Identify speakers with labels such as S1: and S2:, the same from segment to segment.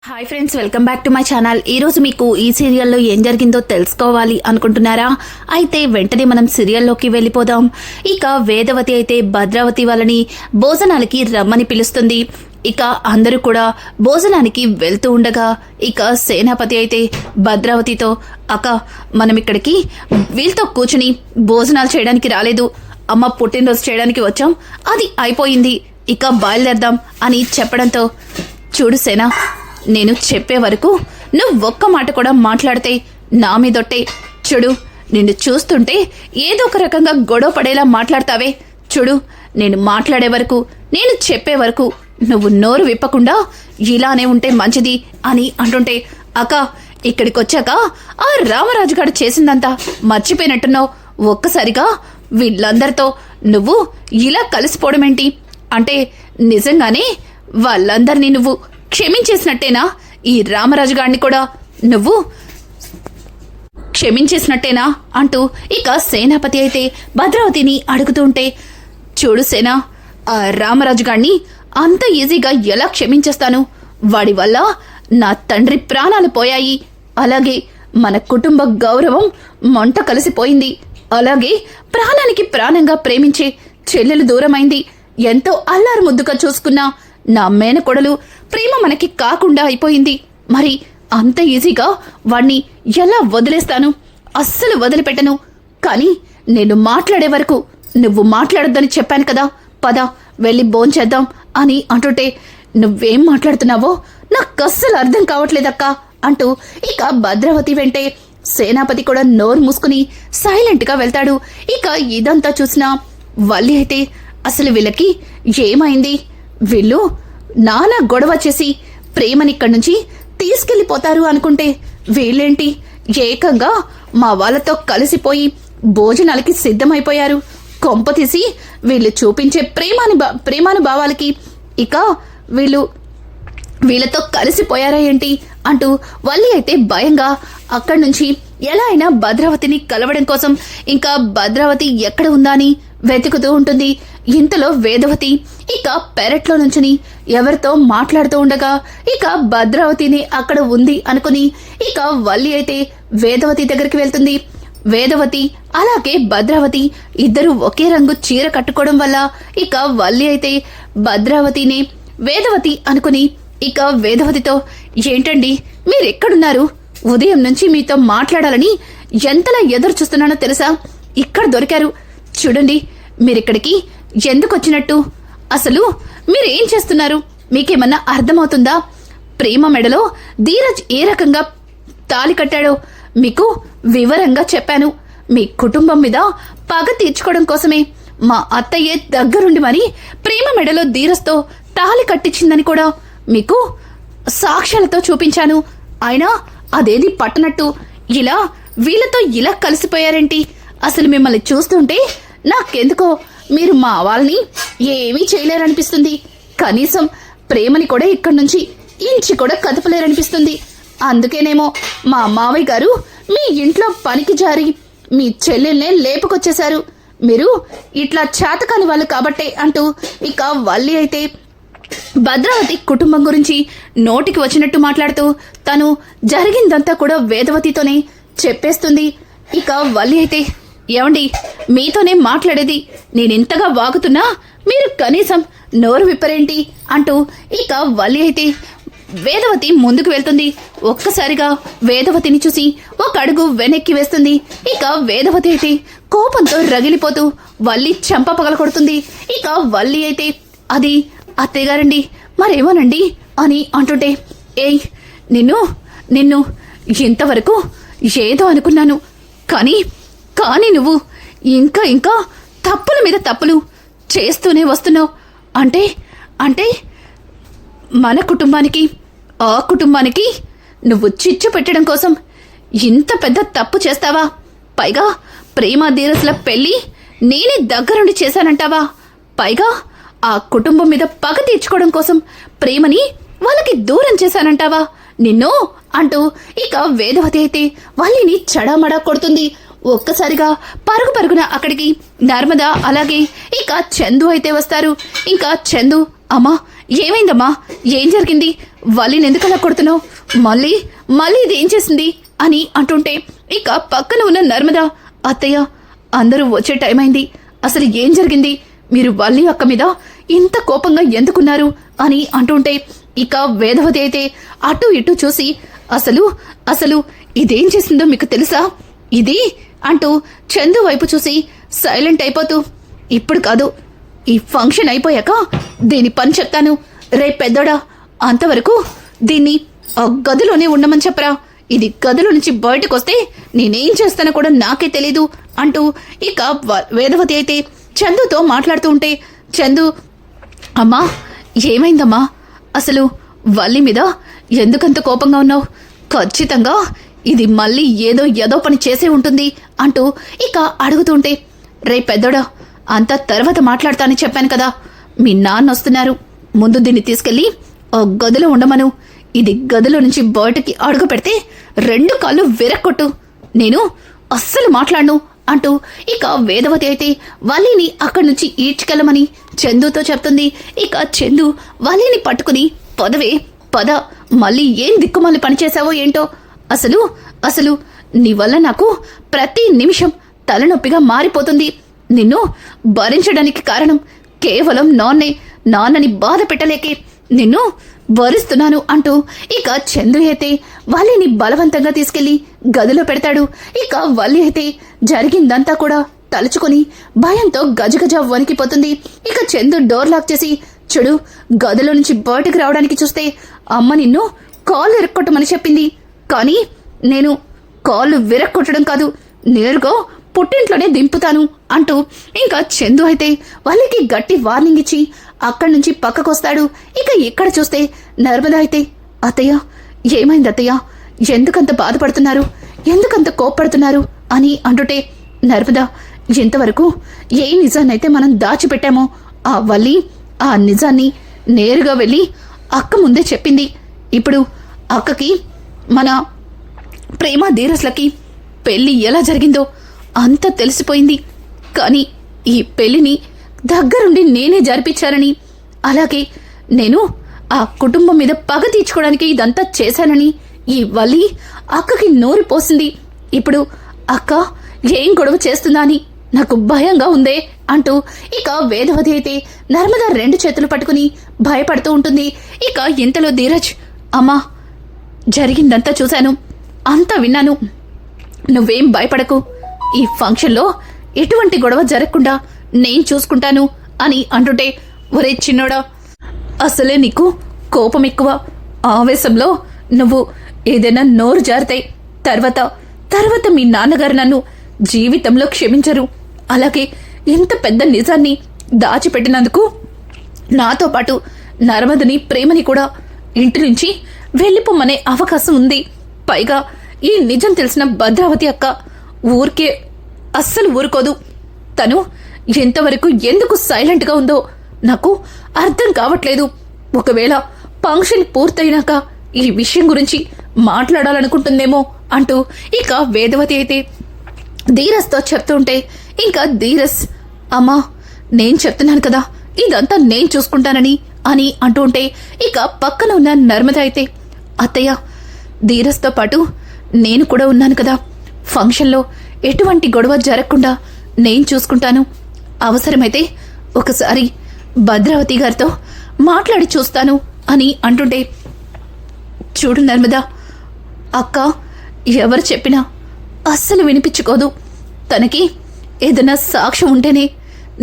S1: Hi friends, welcome back to my channel. ఈరోజు మీకు ఈ సీరియల్లో ఏం జరిగిందో తెలుసుకోవాలి అనుకుంటున్నారా? అయితే వెంటనే మనం సీరియల్లోకి వెళ్ళిపోదాం. ఇక వేదవతి అయితే భద్రావతి వాళ్ళని భోజనాలకి రమ్మని పిలుస్తుంది. ఇక అందరూ కూడా భోజనానికి వెళ్తూ ఉండగా ఇక సేనాపతి అయితే భద్రావతితో, అక్క మనం ఇక్కడికి వీళ్ళతో కూర్చుని భోజనాలు చేయడానికి రాలేదు, అమ్మ పుట్టినరోజు చేయడానికి వచ్చాం, అది అయిపోయింది, ఇక బయలుదేరదాం అని చెప్పడంతో, చూడు సేనా, నేను చెప్పే వరకు నువ్వు ఒక్క మాట కూడా మాట్లాడితే నా మీదొట్టే. చూడు, నిన్ను చూస్తుంటే ఏదో ఒక రకంగా గొడవ పడేలా మాట్లాడతావే. చూడు, నేను మాట్లాడే వరకు, నేను చెప్పే వరకు నువ్వు నోరు విప్పకుండా ఇలానే ఉంటే మంచిది అని అంటుంటే, అక్క ఇక్కడికి వచ్చాక ఆ రామరాజు గారు చేసిందంతా మర్చిపోయినట్టున్నావు. ఒక్కసారిగా వీళ్ళందరితో నువ్వు ఇలా కలిసిపోవడం ఏంటి? అంటే నిజంగానే వాళ్ళందరినీ నువ్వు క్షమించేసినట్టేనా? ఈ రామరాజు గారిని కూడా నువ్వు క్షమించేసినట్టేనా అంటూ ఇక సేనాపతి అయితే భద్రావతిని అడుగుతూ ఉంటే, చూడు సేనా, ఆ రామరాజు గారిని అంత ఈజీగా ఎలా క్షమించేస్తాను? వాడి వల్ల నా తండ్రి ప్రాణాలు పోయాయి, అలాగే మన కుటుంబ గౌరవం మంట కలిసిపోయింది, అలాగే ప్రాణానికి ప్రాణంగా ప్రేమించే చెల్లెలు దూరమైంది, ఎంతో అల్లారు ముద్దుగా చూసుకున్న నా మేనకొడలు ప్రేమ మనకి కాకుండా అయిపోయింది. మరి అంత ఈజీగా వాణ్ణి ఎలా వదిలేస్తాను? అస్సలు వదిలిపెట్టను. కానీ నేను మాట్లాడే వరకు నువ్వు మాట్లాడొద్దని చెప్పాను కదా, పద వెళ్ళి భోంచేద్దాం అని అంటుంటే, నువ్వేం మాట్లాడుతున్నావో నాకు అస్సలు అర్థం కావట్లేదక్కా అంటూ ఇక భద్రావతి వెంటే సేనాపతి కూడా నోరు మూసుకుని సైలెంట్ గా వెళ్తాడు. ఇక ఇదంతా చూసిన వల్లి అయితే, అసలు వీళ్ళకి ఏమైంది? వీళ్ళు నానా గొడవ చేసి ప్రేమనిక్కడి నుంచి తీసుకెళ్లిపోతారు అనుకుంటే వీళ్ళేంటి ఏకంగా మా వాళ్ళతో కలిసిపోయి భోజనాలకి సిద్ధమైపోయారు. కొంపతీసి వీళ్ళు చూపించే ప్రేమానుభావాలకి ఇక వీళ్ళతో కలిసిపోయారా ఏంటి అంటూ వల్లి అయితే భయంగా అక్కడి నుంచి ఎలా అయినా భద్రావతిని కలవడం కోసం ఇంకా భద్రావతి ఎక్కడ ఉందా అని వెతుకుతూ ఉంటుంది. ఇంతలో వేదవతి ఇక పెరట్లో నుంచుని ఎవరితో మాట్లాడుతూ ఉండగా ఇక భద్రావతిని అక్కడ ఉంది అనుకుని ఇక వల్లి అయితే వేదవతి దగ్గరికి వెళ్తుంది. వేదవతి అలాగే భద్రావతి ఇద్దరు ఒకే రంగు చీర కట్టుకోవడం వల్ల ఇక వల్లి అయితే భద్రావతిని వేదవతి అనుకుని ఇక వేదవతితో, ఏంటండి మీరెక్కడున్నారు? ఉదయం నుంచి మీతో మాట్లాడాలని ఎంతలా ఎదురు చూస్తున్నానో తెలుసా? ఇక్కడ దొరికారు. చూడండి, మీరిక్కడికి ఎందుకు వచ్చినట్టు? అసలు మీరేం చేస్తున్నారు? మీకేమన్నా అర్థమవుతుందా? ప్రేమ మెడలో ధీరజ్ ఏ రకంగా తాళి కట్టాడో మీకు వివరంగా చెప్పాను. మీ కుటుంబం మీద పగ తీర్చుకోవడం కోసమే మా అత్తయ్యే దగ్గరుండి మరి ప్రేమ మెడలో ధీరజ్తో తాళి కట్టించిందని కూడా మీకు సాక్ష్యాలతో చూపించాను. అయినా అదేది పట్టనట్టు ఇలా వీళ్ళతో ఇలా కలిసిపోయారేంటి? అసలు మిమ్మల్ని చూస్తుంటే నాకెందుకో మీరు మా వాళ్ళని ఏమీ చేయలేరనిపిస్తుంది. కనీసం ప్రేమని కూడా ఇక్కడి నుంచి ఇంచి కూడా కదపలేరనిపిస్తుంది. అందుకేనేమో మా మావయ్య గారు మీ ఇంట్లో పనికి జారి మీ చెల్లెల్నే లేపుకొచ్చేశారు. మీరు ఇట్లా చేతకాని వాళ్ళు కాబట్టే అంటూ ఇక వల్లి అయితే భద్రావతి కుటుంబం గురించి నోటికి వచ్చినట్టు మాట్లాడుతూ తను జరిగిందంతా కూడా వేదవతితోనే చెప్పేస్తుంది. ఇక వల్లి అయితే, ఏమండి మీతోనే మాట్లాడేది, నేనింతగా వాగుతున్నా మీరు కనీసం నోరు విప్పరేంటి అంటూ ఇక వల్లి అయితే వేదవతి ముందుకు వెళ్తుంది. ఒక్కసారిగా వేదవతిని చూసి ఒక అడుగు వెనక్కి వేస్తుంది. ఇక వేదవతి అయితే కోపంతో రగిలిపోతూ వల్లి చెంప పగలకొడుతుంది. ఇక వల్లి అయితే, అది అత్తయ్యగారండి, మరేమోనండి అని అంటుంటే, ఏయ్ నిన్ను ఇంతవరకు ఏదో అనుకున్నాను, కానీ నువ్వు ఇంకా తప్పుల మీద తప్పులు చేస్తూనే వస్తున్నావు. అంటే మన కుటుంబానికి ఆ కుటుంబానికి నువ్వు చిచ్చు పెట్టడం కోసం ఇంత పెద్ద తప్పు చేస్తావా? పైగా ప్రేమ ధీరస్ల పెళ్లి నేనే దగ్గరుండి చేశానంటావా? పైగా ఆ కుటుంబం మీద పగ తీర్చుకోవడం కోసం ప్రేమని వాళ్ళకి దూరం చేశానంటావా? నిన్ను అంటూ ఇక వేదవతి అయితే వాళ్ళని చడామడా కొడుతుంది. ఒక్కసారిగా పరుగున అక్కడికి నర్మద అలాగే ఇక చందు అయితే వస్తారు. ఇంకా చందు, అమ్మా ఏమైందమ్మా? ఏం జరిగింది? వల్లిని ఎందుకు అలా కొడుతున్నావు? మళ్ళీ ఇది ఏం చేసింది అని అంటుంటే ఇక పక్కన ఉన్న నర్మద, అత్తయ్య అందరూ వచ్చే టైం అయింది, అసలు ఏం జరిగింది? మీరు వల్లి అక్క మీద ఇంత కోపంగా ఎందుకున్నారు అని అంటుంటే ఇక వేదవతి అయితే అటు ఇటు చూసి, అసలు ఇదేం చేసిందో మీకు తెలుసా? ఇది అంటూ చందు వైపు చూసి సైలెంట్ అయిపోతూ, ఇప్పుడు కాదు, ఈ ఫంక్షన్ అయిపోయాక దీని పని చెప్తాను. రేపు పెద్దోడా, అంతవరకు దీన్ని ఆ గదిలోనే ఉండమని చెప్పరా. ఇది గదిలో నుంచి బయటకు వస్తే నేనేం చేస్తానో కూడా నాకే తెలీదు అంటూ ఇక వేదవతి అయితే చందుతో మాట్లాడుతూ ఉంటే, చందు, అమ్మా ఏమైందమ్మా? అసలు వల్లి మీద ఎందుకంత కోపంగా ఉన్నావు? ఖచ్చితంగా ఇది మళ్ళీ ఏదో పని చేసే ఉంటుంది అంటూ ఇక అడుగుతుంటే, రే పెద్దోడా, అంతా తర్వాత మాట్లాడతానని చెప్పాను కదా. మీ నాన్న వస్తున్నారు, ముందు దీన్ని తీసుకెళ్లి ఓ గదిలో ఉండమను. ఇది గదిలో నుంచి బయటకి అడుగు పెడితే 2 కాళ్ళు విరక్కొట్టు. నేను అస్సలు మాట్లాడను అంటూ ఇక వేదవతి అయితే వల్లిని అక్కడి నుంచి ఈడ్చుకెళ్ళమని చందుతో చెప్తుంది. ఇక చందు వల్లిని పట్టుకుని, పద, మళ్ళీ ఏం దిక్కుమాలి పనిచేశావో ఏంటో. అసలు నీ వల్ల నాకు ప్రతి నిమిషం తలనొప్పిగా మారిపోతుంది. నిన్ను భరించడానికి కారణం కేవలం నాన్నని బాధ పెట్టలేకే నిన్ను భరిస్తున్నాను అంటూ ఇక చందు అయితే వల్లిని బలవంతంగా తీసుకెళ్లి గదిలో పెడతాడు. ఇక వల్లి అయితే జరిగిందంతా కూడా తలుచుకుని భయంతో గజగజ వణికిపోతుంది. ఇక చందు డోర్ లాక్ చేసి, చూడు, గదిలో నుంచి బయటకు రావడానికి చూస్తే అమ్మ నిన్ను కాళ్ళు ఇరక్కొట్టమని చెప్పింది, కానీ నేను కాళ్ళు విరక్కొట్టడం కాదు, నేరుగా పుట్టింట్లోనే దింపుతాను అంటూ ఇంకా చందు అయితే వాళ్ళకి గట్టి వార్నింగ్ ఇచ్చి అక్కడి నుంచి పక్కకొస్తాడు. ఇక ఇక్కడ చూస్తే నర్మద అయితే, అత్తయ్య ఏమైంది అత్తయ్య? ఎందుకంత బాధపడుతున్నారు? ఎందుకంత కోప్పడుతున్నారు అని అంటుంటే, నర్మద, ఇంతవరకు ఏ నిజాన్నైతే మనం దాచిపెట్టామో ఆ వల్లి ఆ నిజాన్ని నేరుగా వెళ్ళి అక్క ముందే చెప్పింది. ఇప్పుడు అక్కకి మన ప్రేమ ధీరస్లకి పెళ్లి ఎలా జరిగిందో అంతా తెలిసిపోయింది. కానీ ఈ పెళ్లిని దగ్గరుండి నేనే జరిపించానని, అలాగే నేను ఆ కుటుంబం మీద పగ తీర్చుకోవడానికి ఇదంతా చేశానని ఈ వల్లి అక్కకి నోరు పోసింది. ఇప్పుడు అక్క ఏం గొడవ చేస్తుందా అని నాకు భయంగా ఉందే అంటూ ఇక వేదవతి అయితే నర్మద 2 చేతులు పట్టుకుని భయపడుతూ ఉంటుంది. ఇక ఇంతలో ధీరజ్, అమ్మా జరిగిందంతా చూశాను, అంతా విన్నాను, నువ్వేం భయపడకు, ఈ ఫంక్షన్లో ఎటువంటి గొడవ జరగకుండా నేను చూసుకుంటాను అని అంటుంటే, ఒరే చిన్నోడా, అసలే నీకు కోపం ఎక్కువ. ఆవేశంలో నువ్వు ఏదైనా నోరు జారితే తర్వాత మీ నాన్నగారు నన్ను జీవితంలో క్షమించరు. అలాగే ఇంత పెద్ద నిజాన్ని దాచిపెట్టినందుకు నాతో పాటు నర్మదని, ప్రేమని కూడా ఇంటి నుంచి వెళ్ళిపోమనే అవకాశం ఉంది. పైగా ఈ నిజం తెలిసిన భద్రావతి అక్క ఊరికే అస్సలు ఊరుకోదు. తను ఎంతవరకు ఎందుకు సైలెంట్గా ఉందో నాకు అర్థం కావట్లేదు. ఒకవేళ ఫంక్షన్ పూర్తయినాక ఈ విషయం గురించి మాట్లాడాలనుకుంటుందేమో అంటూ ఇక వేదవతి అయితే ధీరస్తో చెప్తుంటే, ఇంకా ధీరస్, అమ్మా నేను చెప్తున్నాను కదా, ఇదంతా నేను చూసుకుంటానని అని అంటూ ఉంటే ఇక పక్కన ఉన్న నర్మద అయితే, అత్తయ్య ధీరస్తో పాటు నేను కూడా ఉన్నాను కదా, ఫంక్షన్లో ఎటువంటి గొడవ జరగకుండా నేను చూసుకుంటాను. అవసరమైతే ఒకసారి భద్రావతి గారితో మాట్లాడి చూస్తాను అని అంటుంటే, చూడు నర్మద, అక్క ఎవరు చెప్పినా అస్సలు వినిపించుకోదు. తనకి ఏదైనా సాక్ష్యం ఉంటేనే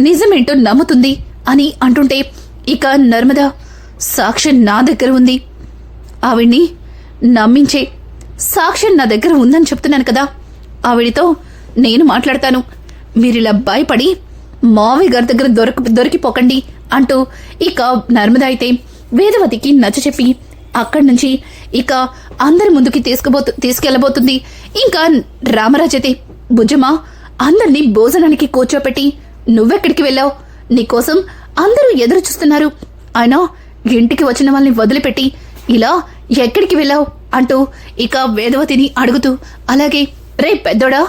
S1: నిజమేంటో నమ్ముతుంది అని అంటుంటే, ఇక నర్మద, సాక్ష్యం నా దగ్గర ఉంది, ఆవిడ్ని నమ్మించే సాక్ష్యం నా దగ్గర ఉందని చెప్తున్నాను కదా, ఆవిడితో నేను మాట్లాడతాను. మీరిలా భయపడి మావయ్య గారి దగ్గర దొరికిపోకండి అంటూ ఇక నర్మద అయితే వేదవతికి నచ్చచెప్పి అక్కడి నుంచి ఇక అందరి ముందుకి తీసుకెళ్లబోతుంది. ఇంకా రామరాజ్ అయితే, బుజ్జమ్మా అందరినీ భోజనానికి కూర్చోపెట్టి నువ్వెక్కడికి వెళ్ళావు? నీకోసం అందరూ ఎదురు చూస్తున్నారు. అయినా ఇంటికి వచ్చిన వాళ్ళని వదిలిపెట్టి ఇలా ఎక్కడికి వెళ్ళావు అంటూ ఇక వేదవతిని అడుగుతూ, అలాగే రే పెద్దోడా,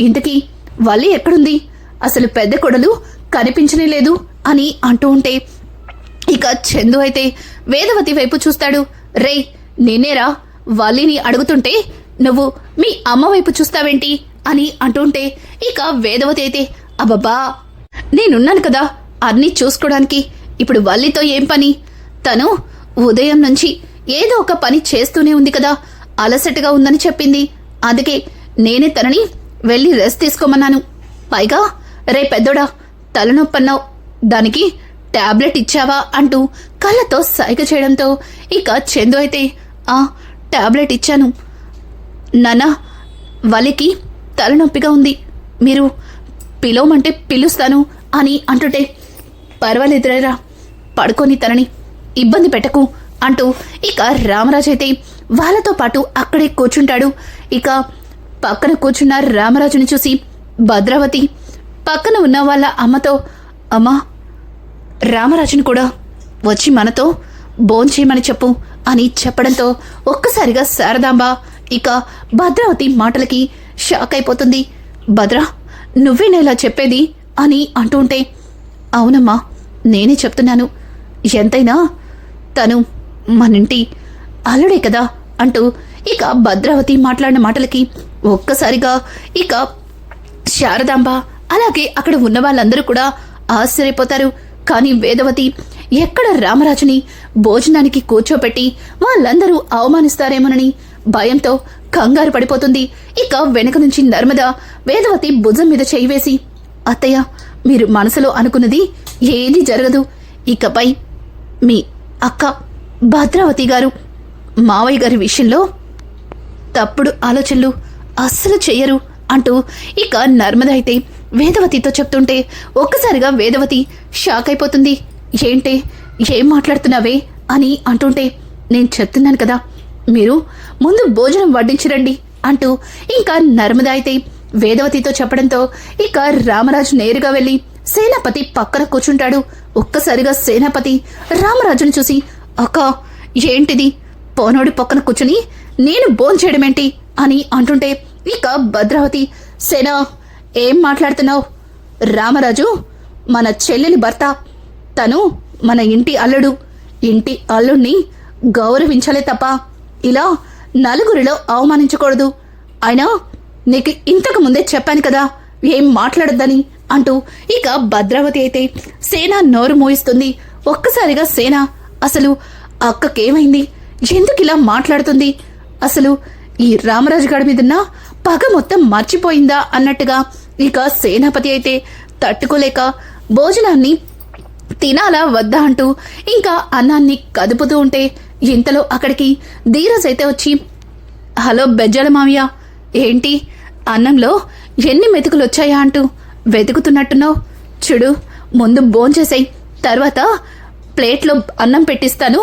S1: ఇంతకీ వల్లి ఎక్కడుంది? అసలు పెద్ద కొడలు కనిపించనే లేదు అని అంటూ ఉంటే, ఇక చందు అయితే వేదవతి వైపు చూస్తాడు. రే నేనేరా వల్లిని అడుగుతుంటే నువ్వు మీ అమ్మ వైపు చూస్తావేంటి అని అంటుంటే ఇక వేదవతి అయితే అబ్బబ్బా నేనున్నాను కదా అన్నీ చూసుకోవడానికి, ఇప్పుడు వల్లితో ఏం పని? తను ఉదయం నుంచి ఏదో ఒక పని చేస్తూనే ఉంది కదా, అలసటగా ఉందని చెప్పింది. అందుకే నేనే తనని వెళ్ళి రెస్ట్ తీసుకోమన్నాను. పైగా రే పెద్దోడా తలనొప్పన్నావు, దానికి టాబ్లెట్ ఇచ్చావా అంటూ కళ్ళతో సైగ చేయడంతో ఇక చందు అయితే టాబ్లెట్ ఇచ్చాను నాన్న, వలికి తలనొప్పిగా ఉంది, మీరు పిలవమంటే పిలుస్తాను అని అంటుంటే పర్వాలేదురా పడుకొని తనని ఇబ్బంది పెట్టకు అంటూ ఇక రామరాజు అయితే వాళ్ళతో పాటు అక్కడే కూర్చుంటాడు. ఇక పక్కన కూర్చున్న రామరాజుని చూసి భద్రావతి పక్కన ఉన్న వాళ్ళ అమ్మతో అమ్మా రామరాజుని కూడా వచ్చి మనతో భోంచేయమని చెప్పు అని చెప్పడంతో ఒక్కసారిగా శారదాంబ ఇక భద్రావతి మాటలకి షాక్ అయిపోతుంది. భద్రా నువ్వేనేలా చెప్పేది అని అంటుంటే అవునమ్మా నేనే చెప్తున్నాను, ఎంతైనా తను మనింటి అల్లుడే కదా అంటూ ఇక భద్రావతి మాట్లాడిన మాటలకి ఒక్కసారిగా ఇక శారదాంబ అలాగే అక్కడ ఉన్న వాళ్ళందరూ కూడా ఆశ్చర్యపోతారు. కానీ వేదవతి ఎక్కడ రామరాజుని భోజనానికి కూర్చోపెట్టి వాళ్ళందరూ అవమానిస్తారేమోనని భయంతో కంగారు పడిపోతుంది. ఇక వెనక నుంచి నర్మద వేదవతి భుజం మీద చేయి వేసి అత్తయ్య మీరు మనసులో అనుకున్నది ఏదీ జరగదు, ఇకపై మీ అక్క భద్రావతి గారు మావయ్య గారి విషయంలో తప్పుడు ఆలోచనలు అస్సలు చెయ్యరు అంటూ ఇక నర్మద అయితే వేదవతితో చెప్తుంటే ఒక్కసారిగా వేదవతి షాక్ అయిపోతుంది. ఏంటే ఏం మాట్లాడుతున్నావే అని అంటుంటే నేను చెప్తున్నాను కదా మీరు ముందు భోజనం వడ్డించరండి అంటూ ఇంకా నర్మద అయితే వేదవతితో చెప్పడంతో ఇక రామరాజు నేరుగా వెళ్లి సేనాపతి పక్కన కూర్చుంటాడు. ఒక్కసారిగా సేనాపతి రామరాజుని చూసి అక్క ఏంటిది పోనోడి పక్కన కూర్చుని నేను భోంచేయడమేంటి అని అంటుంటే ఇక భద్రావతి సేనా ఏం మాట్లాడుతున్నావు? రామరాజు మన చెల్లెలి భర్త, తను మన ఇంటి అల్లుడు, ఇంటి అల్లుడిని గౌరవించాలే తప్ప ఇలా నలుగురిలో అవమానించకూడదు. అయినా నీకు ఇంతకు ముందే చెప్పాను కదా ఏం మాట్లాడొద్దని అంటూ ఇక భద్రావతి అయితే సేన నోరు మోయిస్తుంది. ఒక్కసారిగా సేన అసలు అక్కకేమైంది, ఎందుకు ఇలా మాట్లాడుతుంది, అసలు ఈ రామరాజు గారి మీదున్న పగ మొత్తం మర్చిపోయిందా అన్నట్టుగా ఇక సేనాపతి అయితే తట్టుకోలేక భోజనాన్ని తినాలా వద్దా అంటూ ఇంకా అన్నాన్ని కదుపుతూ ఉంటే ఇంతలో అక్కడికి ధీరజ్ అయితే వచ్చి హలో బెజ్జల మావయ్య ఏంటి అన్నంలో ఎన్ని మెతుకులు వచ్చాయా అంటూ వెతుకుతున్నట్టున్నావు, చూడు ముందు భోంచేసాయి, తర్వాత ప్లేట్లో అన్నం పెట్టిస్తాను,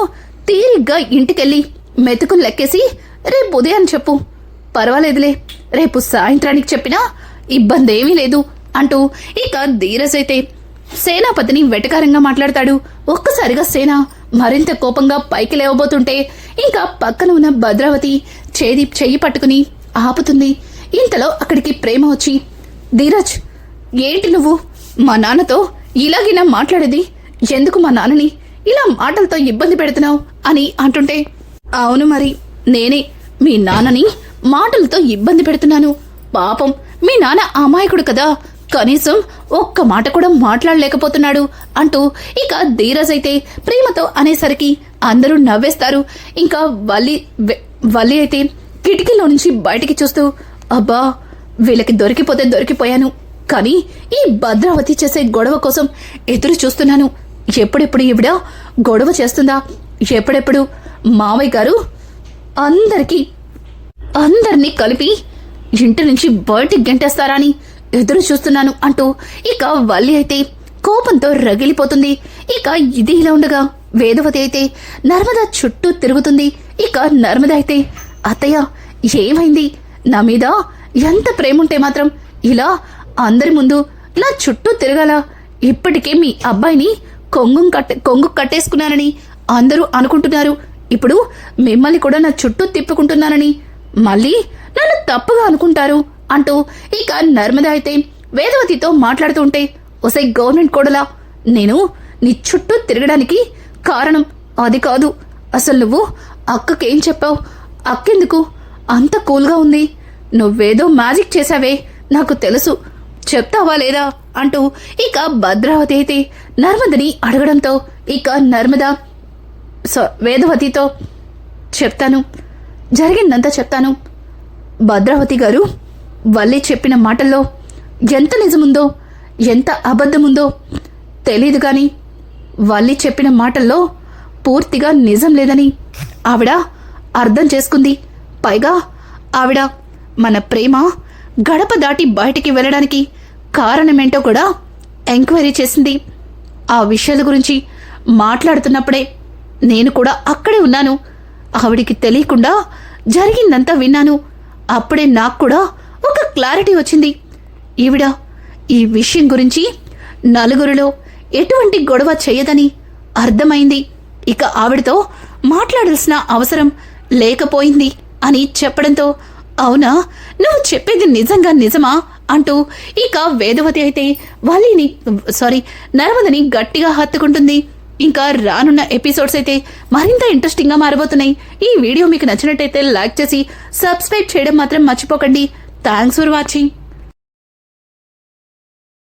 S1: తీరిగ్గా ఇంటికెళ్ళి మెతుకులు లెక్కేసి రేపు ఉదయం చెప్పు, పర్వాలేదులే రేపు సాయంత్రానికి చెప్పినా ఇబ్బంది ఏమీ లేదు అంటూ ఇక ధీరజ్ అయితే సేనాపతిని వెటకారంగా మాట్లాడతాడు. ఒక్కసారిగా సేన మరింత కోపంగా పైకి లేవబోతుంటే ఇంకా పక్కన ఉన్న భద్రావతి చెయ్యి పట్టుకుని ఆపుతుంది. ఇంతలో అక్కడికి ప్రేమ వచ్చి ధీరజ్ ఏంటి నువ్వు మా నాన్నతో ఇలాగిలా మాట్లాడేది, ఎందుకు మా నాన్నని ఇలా మాటలతో ఇబ్బంది పెడుతున్నావు అని అంటుంటే అవును మరి నేనే మీ నాన్నని మాటలతో ఇబ్బంది పెడుతున్నాను, పాపం మీ నాన్న అమాయకుడు కదా, కనీసం ఒక్క మాట కూడా మాట్లాడలేకపోతున్నాడు అంటూ ఇక ధీరజ్ అయితే ప్రేమతో అనేసరికి అందరూ నవ్వేస్తారు. ఇంకా వల్లి అయితే కిటికీలో నుంచి బయటికి చూస్తూ అబ్బా వీళ్ళకి దొరికిపోతే దొరికిపోయాను, కానీ ఈ భద్రావతి చేసే గొడవ కోసం ఎదురు చూస్తున్నాను, ఎప్పుడెప్పుడు ఈవిడ గొడవ చేస్తుందా, ఎప్పుడెప్పుడు మావయ్య గారు అందరినీ కలిపి ఇంటి నుంచి బయటికి గెంటేస్తారా అని ఎదురు చూస్తున్నాను అంటూ ఇక వల్లి అయితే కోపంతో రగిలిపోతుంది. ఇక ఇది ఇలా ఉండగా వేదవతి అయితే నర్మద చుట్టూ తిరుగుతుంది. ఇక నర్మద అయితే అత్తయ్య ఏమైంది, నా మీద ఎంత ప్రేముంటే మాత్రం ఇలా అందరి ముందు ఇలా చుట్టూ తిరగాల, ఇప్పటికే మీ అబ్బాయిని కొంగు కట్టేసుకున్నానని అందరూ అనుకుంటున్నారు, ఇప్పుడు మిమ్మల్ని కూడా నా చుట్టూ తిప్పుకుంటున్నానని మళ్ళీ నన్ను తప్పుగా అనుకుంటారు అంటూ ఇక నర్మద అయితే వేదవతితో మాట్లాడుతుంటే ఒసై గవర్నమెంట్ కోడలా, నేను నీ చుట్టూ తిరగడానికి కారణం అది కాదు. అసలు నువ్వు అక్కకేం చెప్పావు? అక్కెందుకు అంత కూల్గా ఉంది? నువ్వేదో మ్యాజిక్ చేశావే, నాకు తెలుసు, చెప్తావా లేదా అంటూ ఇక భద్రావతి అయితే నర్మదని అడగడంతో ఇక నర్మద వేదవతితో చెప్తాను, జరిగిందంతా చెప్తాను. భద్రావతి గారు, వల్లి చెప్పిన మాటల్లో ఎంత నిజముందో ఎంత అబద్ధముందో తెలీదు గాని వల్లి చెప్పిన మాటల్లో పూర్తిగా నిజం లేదని ఆవిడ అర్థం చేసుకుంది. పైగా ఆవిడ మన ప్రేమ గడప దాటి బయటికి వెళ్ళడానికి కారణమేంటో కూడా ఎంక్వైరీ చేసింది. ఆ విషయాల గురించి మాట్లాడుతున్నప్పుడే నేను కూడా అక్కడే ఉన్నాను. ఆవిడికి తెలియకుండా జరిగిందంతా విన్నాను. అప్పుడే నాకు కూడా ఒక క్లారిటీ వచ్చింది. ఈవిడ ఈ విషయం గురించి నలుగురిలో ఎటువంటి గొడవ చేయదని అర్థమైంది. ఇక ఆవిడతో మాట్లాడాల్సిన అవసరం లేకపోయింది అని చెప్పడంతో, అవునా, నువ్వు చెప్పేది నిజంగా నిజమా అంటూ ఇక వేదవతి అయితే నర్మదని గట్టిగా హత్తుకుంటుంది. ఇంకా రానున్న ఎపిసోడ్స్ అయితే మరింత ఇంట్రెస్టింగ్ గా మారబోతున్నాయి. ఈ వీడియో మీకు నచ్చినట్టయితే లైక్ చేసి సబ్స్క్రైబ్ చేయడం మాత్రం మర్చిపోకండి. Thanks for watching.